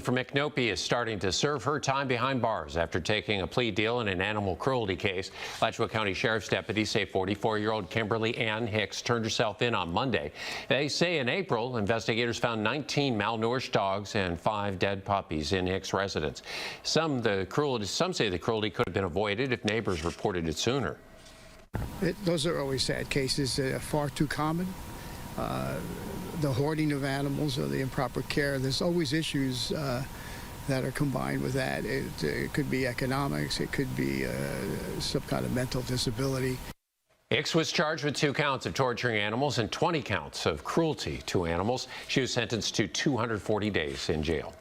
From Micanopy is starting to serve her time behind bars after taking a plea deal in an animal cruelty case. Alachua County Sheriff's deputies say 44-year-old Kimberly Ann Hicks turned herself in on Monday. They say in April, investigators found 19 malnourished dogs and 5 dead puppies in Hicks' residence. Some say the cruelty could have been avoided if neighbors reported it sooner. Those are always sad cases, far too common. The hoarding of animals or the improper care, there's always issues that are combined with that. It could be economics, it could be some kind of mental disability. Hicks was charged with 2 counts of torturing animals and 20 counts of cruelty to animals. She was sentenced to 240 days in jail.